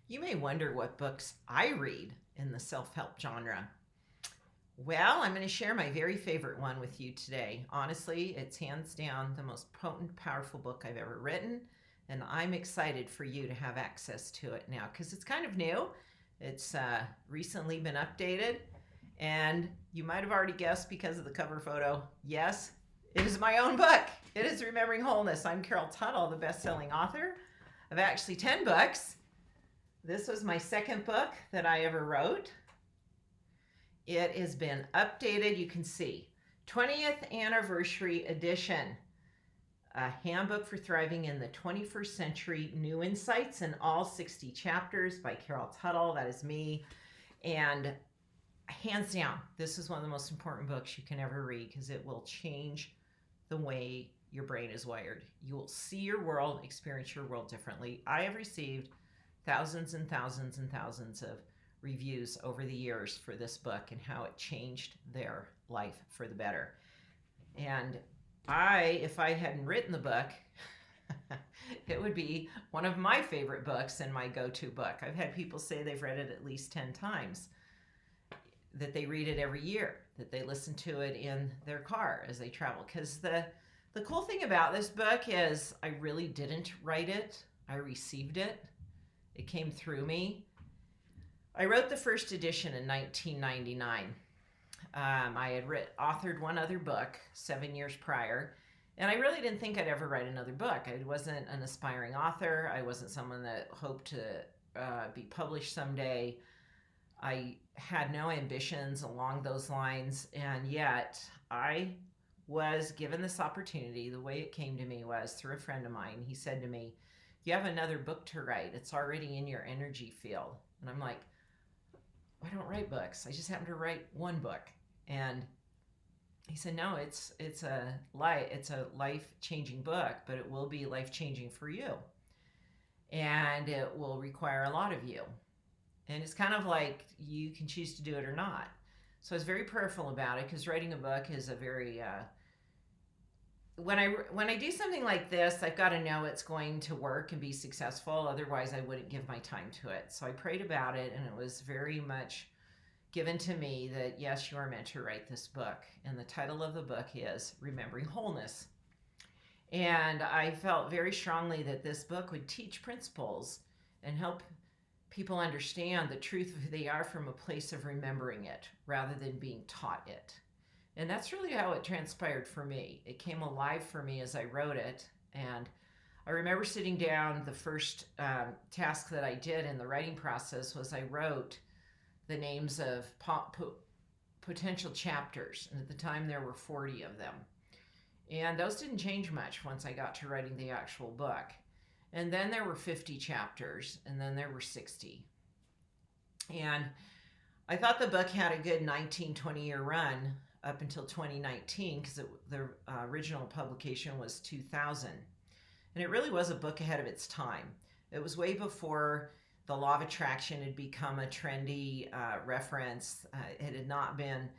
You may wonder what books I read in the self-help genre. Well, I'm going to share my very favorite one with you today. Honestly, it's hands down the most potent, powerful book I've ever written, and I'm excited for you to have access to it now because it's kind of new. It's recently been updated, and you might have already guessed because of the cover photo. Yes, it is my own book. It is Remembering Wholeness. I'm Carol Tuttle, the best-selling author of actually 10 books. This was my second book that I ever wrote. It has been updated, you can see. 20th Anniversary Edition. A Handbook for Thriving in the 21st Century. New Insights in all 60 chapters by Carol Tuttle. That is me. And hands down, this is one of the most important books you can ever read because it will change the way your brain is wired. You will see your world, experience your world differently. I have received thousands and thousands and thousands of reviews over the years for this book and how it changed their life for the better. And if I hadn't written the book, it would be one of my favorite books and my go-to book. I've had people say they've read it at least 10 times, that they read it every year, that they listen to it in their car as they travel. Because the cool thing about this book is I really didn't write it. I received it. It came through me. I wrote the first edition in 1999. I had authored one other book 7 years prior, and I really didn't think I'd ever write another book. I wasn't an aspiring author. I wasn't someone that hoped to be published someday. I had no ambitions along those lines, and yet I was given this opportunity. The way it came to me was through a friend of mine. He said to me, "You have another book to write. It's already in your energy field." And I'm like, I don't write books. I just happen to write one book. And he said, "No, it's a life-changing book, but it will be life-changing for you. And it will require a lot of you. And it's kind of like you can choose to do it or not." So I was very prayerful about it because writing a book is a very when I do something like this, I've got to know it's going to work and be successful. Otherwise, I wouldn't give my time to it. So I prayed about it, and it was very much given to me that, yes, you are meant to write this book. And the title of the book is Remembering Wholeness. And I felt very strongly that this book would teach principles and help people understand the truth of who they are from a place of remembering it rather than being taught it. And that's really how it transpired for me. It came alive for me as I wrote it. And I remember sitting down, the first task that I did in the writing process was I wrote the names of potential chapters. And at the time there were 40 of them. And those didn't change much once I got to writing the actual book. And then there were 50 chapters, and then there were 60. And I thought the book had a good 19-20 year run up until 2019 because the original publication was 2000. And it really was a book ahead of its time. It was way before the law of attraction had become a trendy reference. It had not been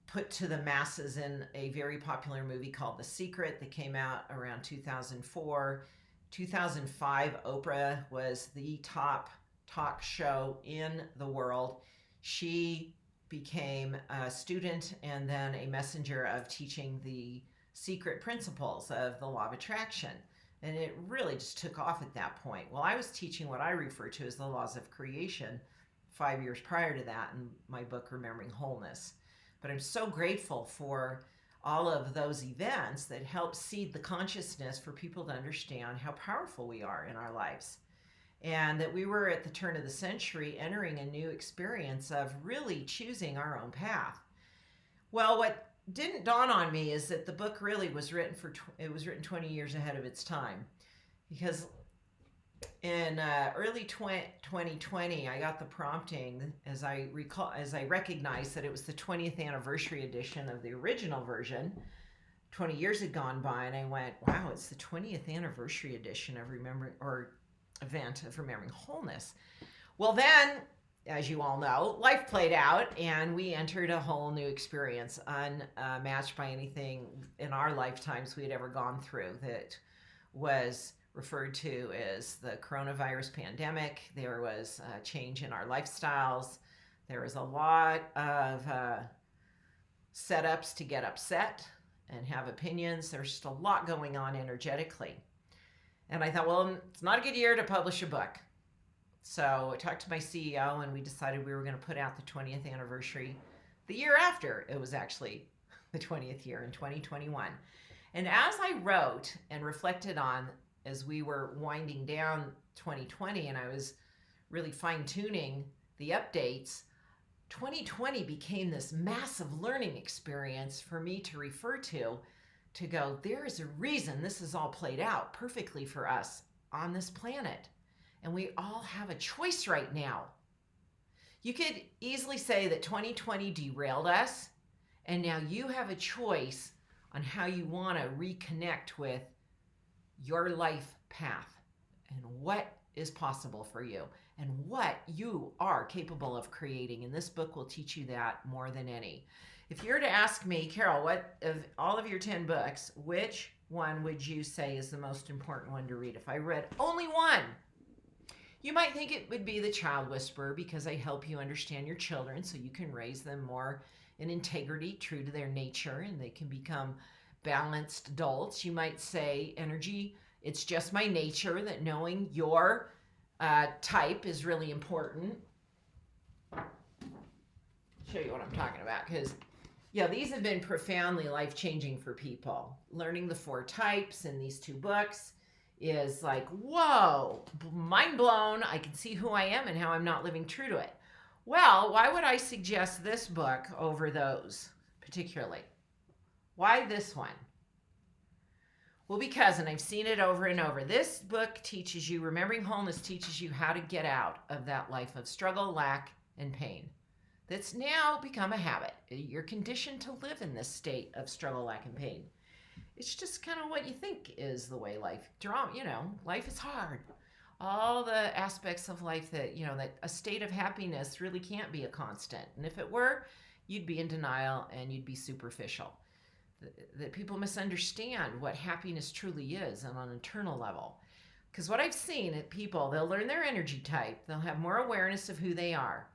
put to the masses in a very popular movie called The Secret that came out around 2004. 2005, Oprah was the top talk show in the world. She became a student and then a messenger of teaching the secret principles of the law of attraction. And it really just took off at that point. Well, I was teaching what I refer to as the laws of creation 5 years prior to that in my book, Remembering Wholeness. But I'm so grateful for all of those events that help seed the consciousness for people to understand how powerful we are in our lives. And that we were at the turn of the century entering a new experience of really choosing our own path. Well, what didn't dawn on me is that the book really was written 20 years ahead of its time. Because in early 2020, I got the prompting as I recognized that it was the 20th anniversary edition of the original version. 20 years had gone by, and I went, wow, it's the 20th anniversary edition of Remembering Wholeness. Well, then, as you all know, life played out, and we entered a whole new experience, unmatched by anything in our lifetimes we had ever gone through, that was referred to as the coronavirus pandemic. There was a change in our lifestyles. There was a lot of setups to get upset and have opinions. There's just a lot going on energetically. And I thought, well, it's not a good year to publish a book. So I talked to my CEO and we decided we were going to put out the 20th anniversary the year after. It was actually the 20th year in 2021. And as I wrote and reflected on, as we were winding down 2020 and I was really fine-tuning the updates, 2020 became this massive learning experience for me to refer to go, there is a reason this is all played out perfectly for us on this planet. And we all have a choice right now. You could easily say that 2020 derailed us, and now you have a choice on how you want to reconnect with your life path and what is possible for you and what you are capable of creating. And this book will teach you that more than any. If you were to ask me, Carol, what of all of your 10 books, which one would you say is the most important one to read? If I read only one, you might think it would be The Child Whisperer, because I help you understand your children so you can raise them more in integrity, true to their nature, and they can become balanced adults. You might say Energy, It's Just My Nature, that knowing your type is really important. I'll show you what I'm talking about, because these have been profoundly life-changing for people. Learning the 4 types in these 2 books is like, whoa, mind blown. I can see who I am and how I'm not living true to it. Well, why would I suggest this book over those particularly? Why this one? Well, because, and I've seen it over and over, this book teaches you, Remembering Wholeness teaches you how to get out of that life of struggle, lack, and pain. That's now become a habit. You're conditioned to live in this state of struggle, lack, and pain. It's just kind of what you think is the way life, life is hard. All the aspects of life that a state of happiness really can't be a constant. And if it were, you'd be in denial and you'd be superficial. That people misunderstand what happiness truly is on an internal level. Because what I've seen at people, they'll learn their energy type. They'll have more awareness of who they are.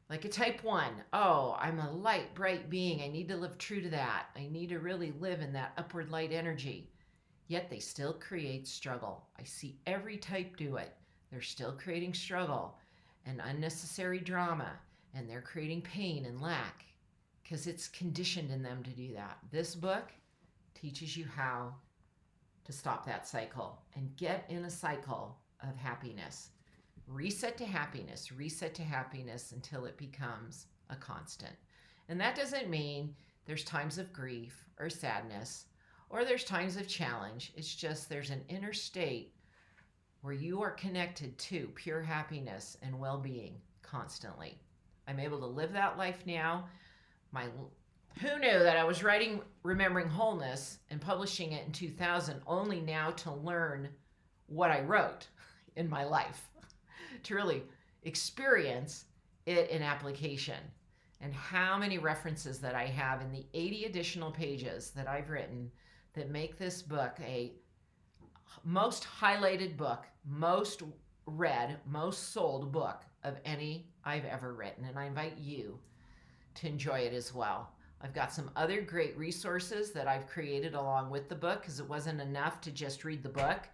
Like a type 1, oh, I'm a light, bright being. I need to live true to that. I need to really live in that upward light energy. Yet they still create struggle. I see every type do it. They're still creating struggle and unnecessary drama, and they're creating pain and lack because it's conditioned in them to do that. This book teaches you how to stop that cycle and get in a cycle of happiness. Reset to happiness until it becomes a constant. And that doesn't mean there's times of grief or sadness or there's times of challenge. It's just there's an inner state where you are connected to pure happiness and well-being constantly. I'm able to live that life now. Who knew that I was writing Remembering Wholeness and publishing it in 2000 only now to learn what I wrote in my life, to really experience it in application, and how many references that I have in the 80 additional pages that I've written that make this book a most highlighted book, most read, most sold book of any I've ever written. And I invite you to enjoy it as well. I've got some other great resources that I've created along with the book, because it wasn't enough to just read the book.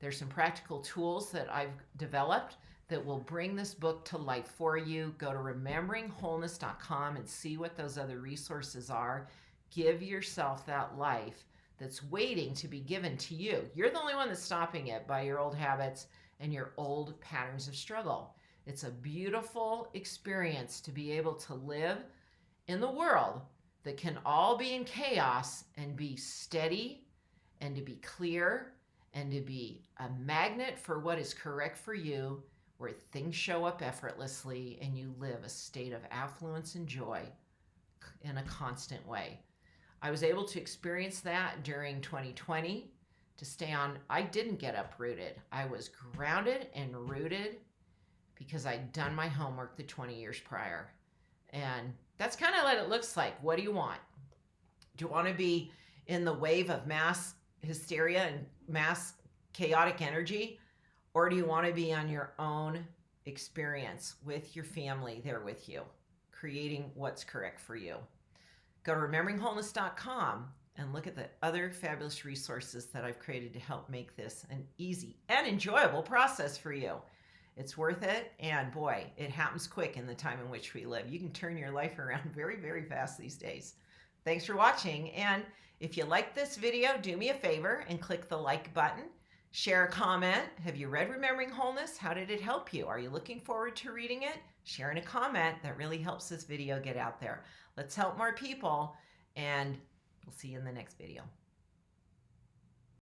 There's some practical tools that I've developed that will bring this book to life for you. Go to rememberingwholeness.com and see what those other resources are. Give yourself that life that's waiting to be given to you. You're the only one that's stopping it by your old habits and your old patterns of struggle. It's a beautiful experience to be able to live in the world that can all be in chaos and be steady and to be clear and to be a magnet for what is correct for you, where things show up effortlessly and you live a state of affluence and joy in a constant way. I was able to experience that during 2020 to stay on. I didn't get uprooted. I was grounded and rooted because I'd done my homework the 20 years prior. And that's kind of what it looks like. What do you want? Do you want to be in the wave of mass hysteria and mass chaotic energy, or do you want to be on your own experience with your family there with you, creating what's correct for you? Go to rememberingwholeness.com and look at the other fabulous resources that I've created to help make this an easy and enjoyable process for you. It's worth it, and boy, it happens quick in the time in which we live. You can turn your life around very, very fast these days. Thanks for watching, and if you like this video, do me a favor and click the like button. Share a comment. Have you read Remembering Wholeness? How did it help you? Are you looking forward to reading it? Sharing a comment, that really helps this video get out there. Let's help more people, and we'll see you in the next video.